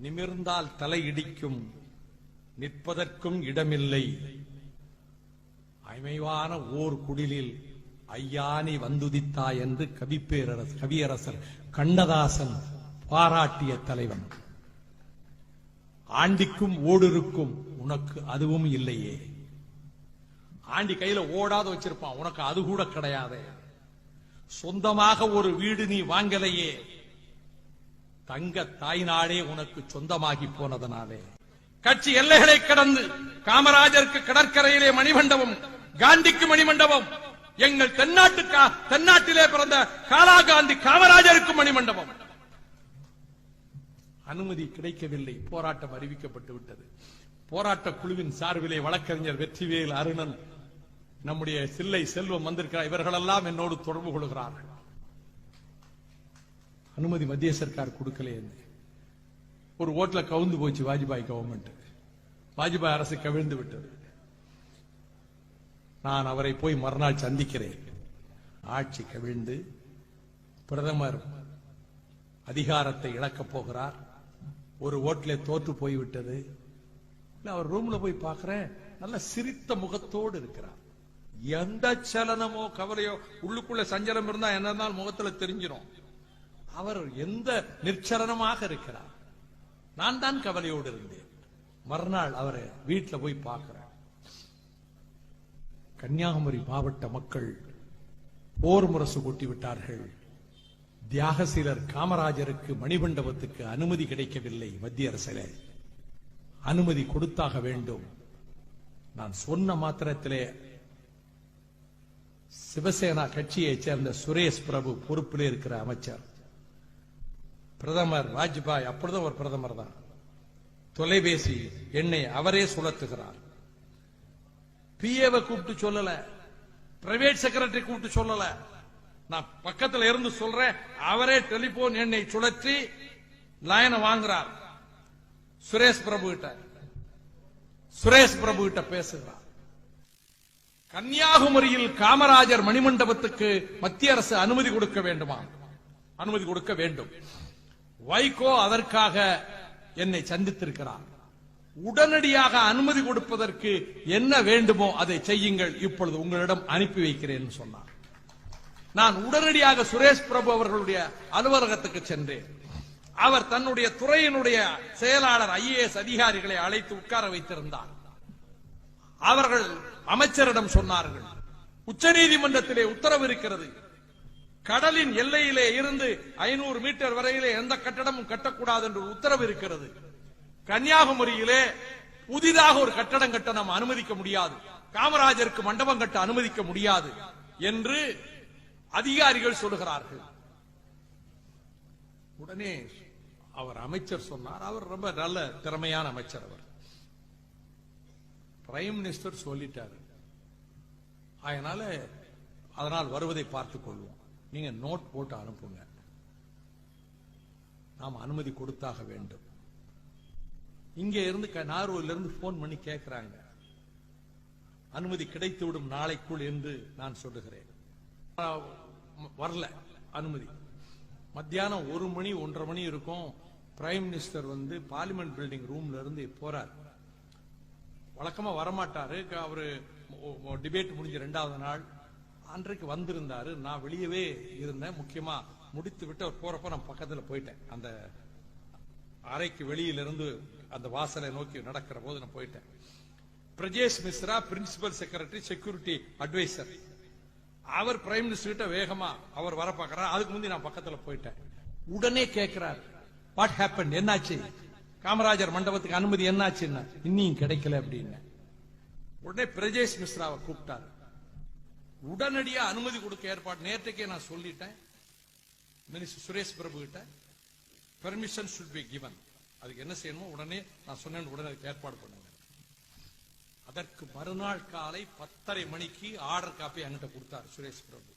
நிமிர்ந்தால் தலை இடிக்கும், நிற்பதற்கும் இடமில்லை. அமைவான ஓர் குடிலில் ஐயானி வந்துதித்தாய் என்று கவியரசர் கண்ணதாசன் பாராட்டிய தலைவன். ஆண்டிக்கும் ஓடிருக்கும், உனக்கு அதுவும் இல்லையே. ஆண்டி கையில ஓடாத வச்சிருப்பான், உனக்கு அது கூட கிடையாது. சொந்தமாக ஒரு வீடு நீ வாங்கலையே, தங்க தாய்நாடே உனக்கு சொந்தமாகி போனதனாலே. கட்சி எல்லைகளை கடந்து காமராஜருக்கு கடற்கரையிலே மணிமண்டபம், காந்திக்கு மணிமண்டபம், எங்கள் தென்னாட்டிலே பிறந்த காலா காந்தி காமராஜருக்கு மணிமண்டபம். அனுமதி கிடைக்கவில்லை. போராட்டம் அறிவிக்கப்பட்டு விட்டது. போராட்ட குழுவின் சார்பிலே வழக்கறிஞர் வெற்றிவேல், அருணன், நம்முடைய சில்லை செல்வம் வந்திருக்கிறார். இவர்களெல்லாம் என்னோடு தொடர்பு கொள்கிறார்கள். அனுமதி மத்திய சர்க்கார் கொடுக்கல. ஒரு ஓட்டுல கவுந்து போச்சு வாஜ்பாய் கவர்மெண்ட். வாஜ்பாய் அரசு கவிழ்ந்து விட்டது. நான் அவரை போய் மறுநாள் சந்திக்கிறேன். ஆட்சி கவிழ்ந்து பிரதமர் அதிகாரத்தை இழக்கப் போகிறார். ஒரு ஓட்டிலே தோற்று போய்விட்டது. அவர் ரூம்ல போய் பார்க்கிறேன், நல்ல சிரித்த முகத்தோடு இருக்கிறார். எந்த சலனமோ கவலையோ, உள்ளுக்குள்ள சஞ்சலம் இருந்தா என்ன முகத்துல தெரிஞ்சிடும். அவர் எந்த நிர்ச்சலனமாக இருக்கிறார். நான் தான் கவலையோடு இருந்தேன். மறுநாள் அவரை வீட்டுல போய் பார்க்கிறேன். கன்னியாகுமரி மாவட்ட மக்கள் போர் முரசு கூட்டி விட்டார்கள். தியாகசீலர் காமராஜருக்கு மணிமண்டபத்துக்கு அனுமதி கிடைக்கவில்லை. மத்திய அரசிலே அனுமதி கொடுத்தாக வேண்டும். நான் சொன்ன மாத்திரத்திலே சிவசேனா கட்சியைச் சேர்ந்த சுரேஷ் பிரபு பொறுப்பிலே இருக்கிற அமைச்சர், பிரதமர் வாஜ்பாய், அப்பொழுதும் ஒரு பிரதமர் தான், தொலைபேசி எண்ணை அவரே சுழத்துகிறார். பிஏவை கூப்பிட்டு சொல்லல, பிரைவேட் செக்ரட்டரி கூப்பிட்டு சொல்லல, நான் பக்கத்துல இருந்து சொல்றேன். அவரே டெலிபோன் எண்ணை சுழற்றி லைனை வாங்குறார். சுரேஷ் பிரபு கிட்ட பேசுகிறார். கன்னியாகுமரியில் காமராஜர் மணிமண்டபத்துக்கு மத்திய அரசு அனுமதி கொடுக்க வேண்டுமா? அனுமதி கொடுக்க வேண்டும். வைகோ அதற்காக என்னை சந்தித்திருக்கிறார். உடனடியாக அனுமதி கொடுப்பதற்கு என்ன வேண்டுமோ அதை செய்யுங்கள், இப்பொழுது உங்களிடம் அனுப்பி வைக்கிறேன் சொன்னார். நான் உடனடியாக சுரேஷ் பிரபு அவர்களுடைய அலுவலகத்துக்கு சென்றேன். அவர் தன்னுடைய துறையினுடைய செயலாளர் IAS அதிகாரிகளை அழைத்து உட்கார வைத்திருந்தார். அவர்கள் அமைச்சரிடம் சொன்னார்கள், உச்சநீதிமன்றத்திலே உத்தரவு இருக்கிறது, கடலின் எல்லையிலே இருந்து 500 மீட்டர் வரையிலே எந்த கட்டடமும் கட்டக்கூடாது என்று உத்தரவு இருக்கிறது. கன்னியாகுமரியிலே புதிதாக ஒரு கட்டடம் கட்ட நாம் அனுமதிக்க முடியாது, காமராஜருக்கு மண்டபம் கட்ட அனுமதிக்க முடியாது என்று அதிகாரிகள் சொல்லுகிறார்கள். உடனே அவர் அமைச்சர் சொன்னார், அவர் ரொம்ப நல்ல திறமையான அமைச்சர், அவர் பிரைம் மினிஸ்டர் சொல்லிட்டார், அதனால் வருவதை பார்த்துக் கொள்வோம், நீங்க நோட் போட்டு அனுப்புங்க, நாம் அனுமதி கொடுத்தாக வேண்டும். இங்க இருந்து நாகர்கோவிலிருந்து இருந்து போன் பண்ணி கேட்கிறாங்க, அனுமதி கிடைத்துவிடும் நாளைக்குள் என்று நான் சொல்லுகிறேன். வரல அனுமதி. மத்தியானம் 1 மணி 1:30 மணி இருக்கும். பிரைம் மினிஸ்டர் பார்லிமெண்ட் பில்டிங் ரூம்ல இருந்து போறார். வழக்கமா வரமாட்டாரு. அவரு டிபேட் முடிஞ்ச 2வது நாள் அன்றைக்கு வந்திருந்தாரு. நான் வெளியவே இருந்தேன். முக்கியமா முடித்து விட்டு அவர் போறப்ப நான் பக்கத்துல போயிட்டேன். அந்த அறைக்கு வெளியிலிருந்து அந்த வாசலை நோக்கி நடக்கிற போது நான் போயிட்டேன். Brajesh Mishra principal secretary security adviser, அவர் பிரைம் மினிஸ்டர் கிட்ட வேகமா அவர் வர பார்க்கிறார். அதுக்கு முந்தி நான் பக்கத்துல போயிட்டேன். உடனே கேட்கிறார், வாட் ஹேப்பன், என்னாச்சு, காமராஜர் மண்டபத்துக்கு அனுமதி என்னாச்சு, இன்னும் கிடைக்கல அப்படின்னு. உடனே பிரஜேஷ் மிஸ்ராவை கூப்பிட்டார். உடனடியா அனுமதி கொடுக்க ஏற்பாடு நேற்றுக்கே நான் சொல்லிட்டேன் மினிஸ்டர் சுரேஷ் பிரபு கிட்ட, பெர்மிஷன் should be given, அதுக்கு என்ன செய்யணுமோ உடனே நான் சொன்னேன், உடனே ஏற்பாடு பண்ணுங்க. அதற்கு மறுநாள் காலை 10:30 மணிக்கு ஆர்டர் காப்பி என்கிட்ட கொடுத்தார் சுரேஷ் பிரபு.